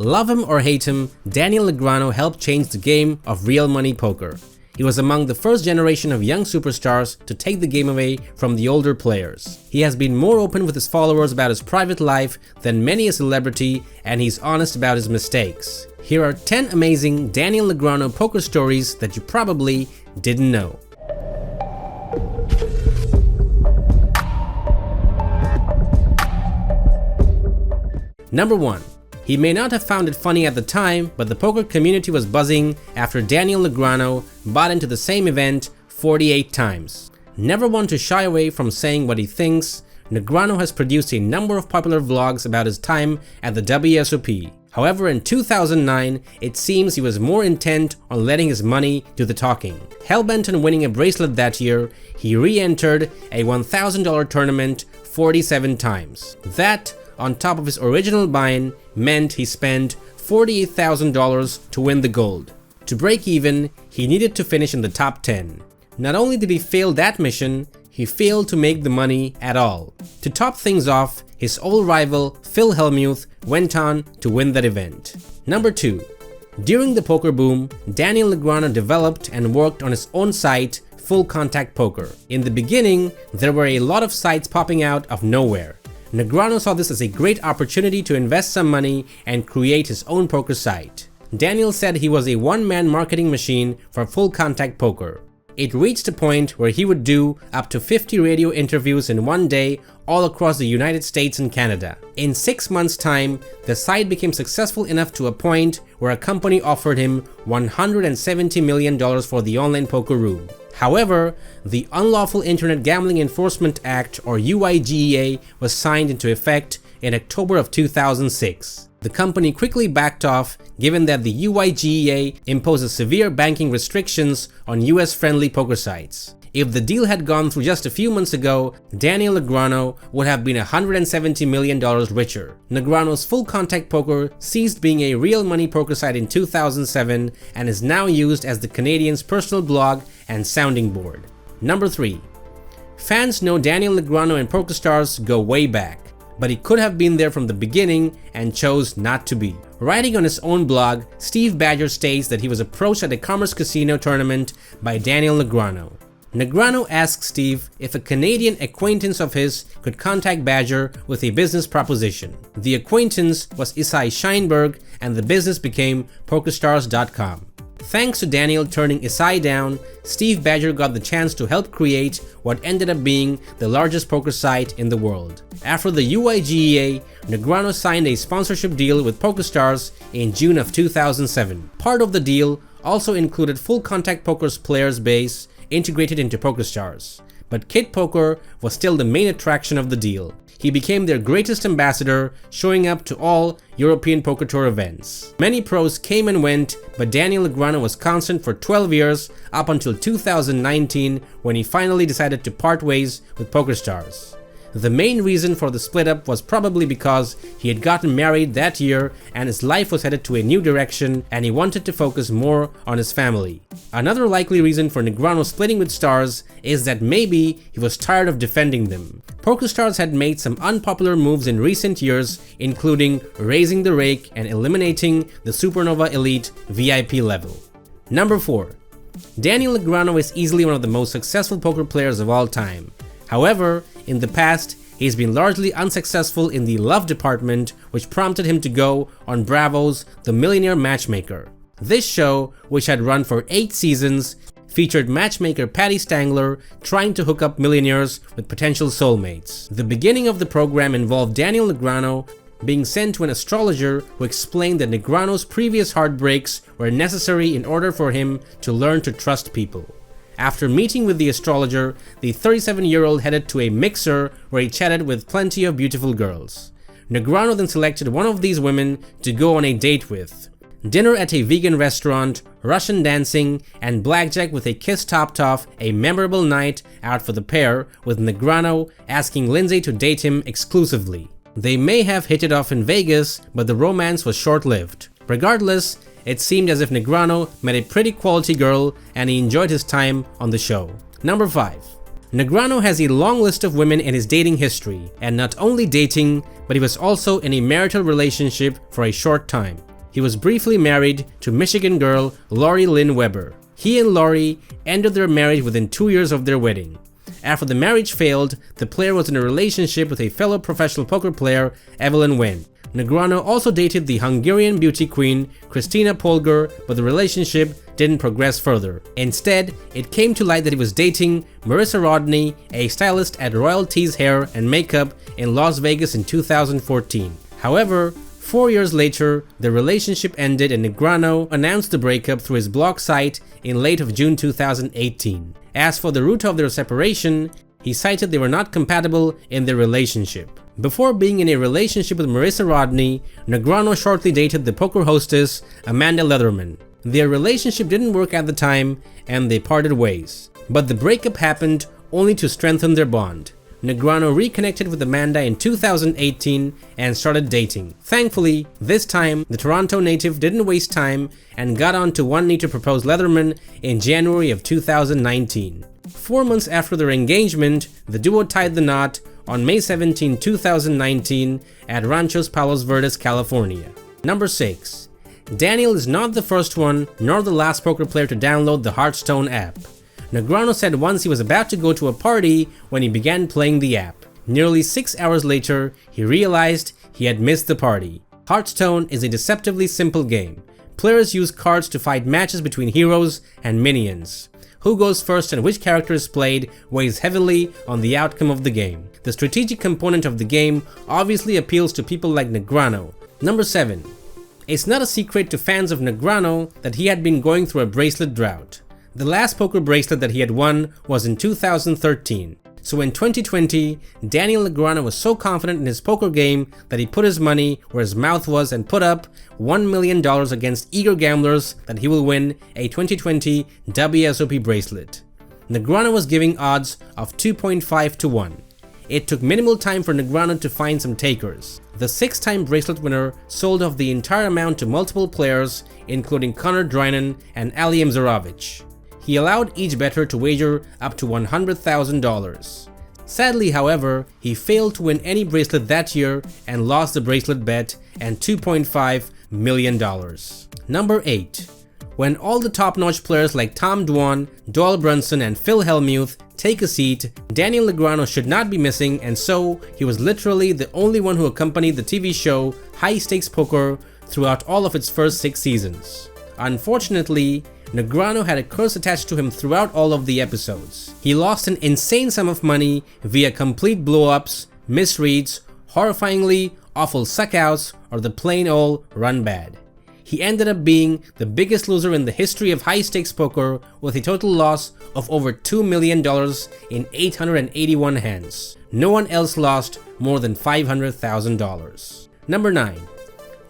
Love him or hate him, Daniel Negreanu helped change the game of real money poker. He was among the first generation of young superstars to take the game away from the older players. He has been more open with his followers about his private life than many a celebrity, and he's honest about his mistakes. Here are 10 amazing Daniel Negreanu poker stories that you probably didn't know. Number 1. He may not have found it funny at the time, but the poker community was buzzing after Daniel Negreanu bought into the same event 48 times. Never one to shy away from saying what he thinks, Negreanu has produced a number of popular vlogs about his time at the WSOP. However, in 2009, it seems he was more intent on letting his money do the talking. Hellbent on winning a bracelet that year, he re-entered a $1,000 tournament 47 times. That, on top of his original buy-in, meant he spent $48,000 to win the gold. To break even, he needed to finish in the top 10. Not only did he fail that mission, he failed to make the money at all. To top things off, his old rival Phil Hellmuth went on to win that event. Number 2. During the poker boom, Daniel Negreanu developed and worked on his own site, Full Contact Poker. In the beginning, there were a lot of sites popping out of nowhere. Negreanu saw this as a great opportunity to invest some money and create his own poker site. Daniel said he was a one-man marketing machine for Full Contact Poker. It reached a point where he would do up to 50 radio interviews in one day all across the United States and Canada. In 6 months' time, the site became successful enough to a point where a company offered him $170 million for the online poker room. However, the Unlawful Internet Gambling Enforcement Act, or UIGEA, was signed into effect in October of 2006. The company quickly backed off, given that the UIGEA imposes severe banking restrictions on US-friendly poker sites. If the deal had gone through just a few months ago, Daniel Negreanu would have been $170 million richer. Negreanu's Full Contact Poker ceased being a real money poker site in 2007 and is now used as the Canadian's personal blog and sounding board. Number 3. Fans know Daniel Negreanu and Pokerstars go way back, but he could have been there from the beginning and chose not to be. Writing on his own blog, Steve Badger states that he was approached at a Commerce Casino tournament by Daniel Negreanu. Negreanu asked Steve if a Canadian acquaintance of his could contact Badger with a business proposition. The acquaintance was Isai Scheinberg, and the business became Pokerstars.com. Thanks to Daniel turning Isai down, Steve Badger got the chance to help create what ended up being the largest poker site in the world. After the UIGEA, Negreanu signed a sponsorship deal with Pokerstars in June of 2007. Part of the deal also included Full Contact Poker's players base integrated into Pokerstars, but Kid Poker was still the main attraction of the deal. He became their greatest ambassador, showing up to all European Poker Tour events. Many pros came and went, but Daniel Negreanu was constant for 12 years up until 2019, when he finally decided to part ways with Pokerstars. The main reason for the split up was probably because he had gotten married that year and his life was headed to a new direction and he wanted to focus more on his family. Another likely reason for Negreanu splitting with Stars is that maybe he was tired of defending them. Pokerstars had made some unpopular moves in recent years, including raising the rake and eliminating the Supernova Elite VIP level. Number 4. Daniel Negreanu is easily one of the most successful poker players of all time. However, in the past, he's been largely unsuccessful in the love department, which prompted him to go on Bravo's The Millionaire Matchmaker. This show, which had run for 8 seasons, featured matchmaker Patty Stangler trying to hook up millionaires with potential soulmates. The beginning of the program involved Daniel Negreanu being sent to an astrologer who explained that Negreanu's previous heartbreaks were necessary in order for him to learn to trust people. After meeting with the astrologer, the 37-year-old headed to a mixer where he chatted with plenty of beautiful girls. Negreanu then selected one of these women to go on a date with. Dinner at a vegan restaurant, Russian dancing, and blackjack with a kiss topped off a memorable night out for the pair, with Negreanu asking Lindsay to date him exclusively. They may have hit it off in Vegas, but the romance was short-lived. Regardless, it seemed as if Negreanu met a pretty quality girl and he enjoyed his time on the show. Number 5. Negreanu has a long list of women in his dating history, and not only dating, but he was also in a marital relationship for a short time. he was briefly married to Michigan girl Lori Lynn Weber. He and Lori ended their marriage within 2 years of their wedding. After the marriage failed, the player was in a relationship with a fellow professional poker player, Evelyn Wen. Negreanu also dated the Hungarian beauty queen Christina Polgar, but the relationship didn't progress further. Instead, it came to light that he was dating Marissa Rodney, a stylist at Royalties Hair and Makeup in Las Vegas in 2014. However, 4 years later, the relationship ended and Negreanu announced the breakup through his blog site in late of June 2018. As for the root of their separation, he cited they were not compatible in their relationship. Before being in a relationship with Marissa Rodney, Negreanu shortly dated the poker hostess Amanda Leatherman. Their relationship didn't work at the time and they parted ways. But the breakup happened only to strengthen their bond. Negreanu reconnected with Amanda in 2018 and started dating. Thankfully, this time, the Toronto native didn't waste time and got on to one knee to propose Leatherman in January of 2019. 4 months after their engagement, the duo tied the knot on May 17, 2019 at Ranchos Palos Verdes, California. Number 6. Daniel is not the first one nor the last poker player to download the Hearthstone app. Negreanu said once he was about to go to a party when he began playing the app. Nearly 6 hours later, he realized he had missed the party. Hearthstone is a deceptively simple game. Players use cards to fight matches between heroes and minions. Who goes first and which character is played weighs heavily on the outcome of the game. The strategic component of the game obviously appeals to people like Negreanu. Number 7. It's not a secret to fans of Negreanu that he had been going through a bracelet drought. The last poker bracelet that he had won was in 2013. So in 2020, Daniel Negreanu was so confident in his poker game that he put his money where his mouth was and put up $1 million against eager gamblers that he will win a 2020 WSOP bracelet. Negreanu was giving odds of 2.5 to 1. It took minimal time for Negreanu to find some takers. The 6-time bracelet winner sold off the entire amount to multiple players, including Connor Drynan and Ali Imzarovic. He allowed each bettor to wager up to $100,000. Sadly, however, he failed to win any bracelet that year and lost the bracelet bet and $2.5 million. Number 8. When all the top-notch players like Tom Dwan, Doyle Brunson, and Phil Hellmuth take a seat, Daniel Negreanu should not be missing, and so he was literally the only one who accompanied the TV show High Stakes Poker throughout all of its first 6 seasons. Unfortunately, Negreanu had a curse attached to him throughout all of the episodes. He lost an insane sum of money via complete blow-ups, misreads, horrifyingly awful suckouts, or the plain old run bad. He ended up being the biggest loser in the history of high-stakes poker with a total loss of over $2 million in 881 hands. No one else lost more than $500,000. Number 9.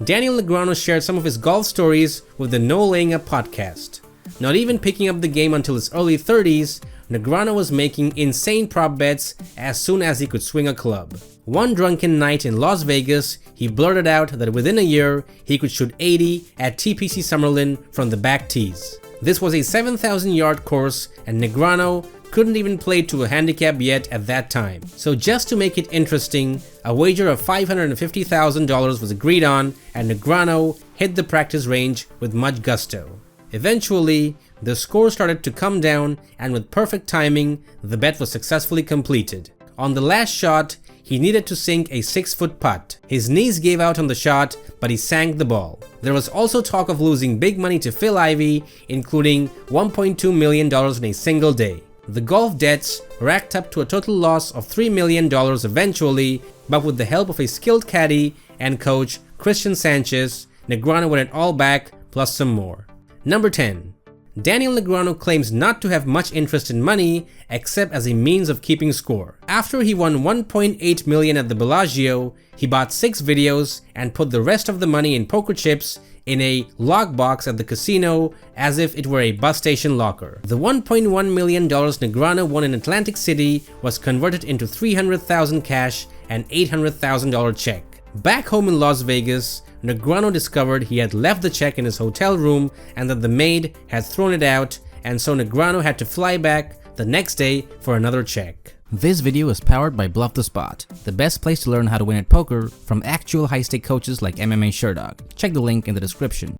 Daniel Negreanu shared some of his golf stories with the No Laying Up podcast. Not even picking up the game until his early 30s, Negreanu was making insane prop bets as soon as he could swing a club. One drunken night in Las Vegas, he blurted out that within a year, he could shoot 80 at TPC Summerlin from the back tees. This was a 7,000-yard course, and Negreanu couldn't even play to a handicap yet at that time. So just to make it interesting, a wager of $550,000 was agreed on, and Negreanu hit the practice range with much gusto. Eventually, the score started to come down, and with perfect timing, the bet was successfully completed. On the last shot, he needed to sink a 6-foot putt. His knees gave out on the shot, but he sank the ball. There was also talk of losing big money to Phil Ivey, including $1.2 million in a single day. The golf debts racked up to a total loss of $3 million eventually, but with the help of a skilled caddy and coach, Christian Sanchez, Negreanu won it all back, plus some more. Number 10. Daniel Negreanu claims not to have much interest in money except as a means of keeping score. After he won $1.8 million at the Bellagio, he bought 6 videos and put the rest of the money in poker chips in a lockbox at the casino as if it were a bus station locker. The $1.1 million Negreanu won in Atlantic City was converted into $300,000 cash and $800,000 check. Back home in Las Vegas, Negreanu discovered he had left the check in his hotel room and that the maid had thrown it out, and so Negreanu had to fly back the next day for another check. This video is powered by Bluff the Spot, the best place to learn how to win at poker from actual high-stake coaches like MMA Sherdog. Check the link in the description.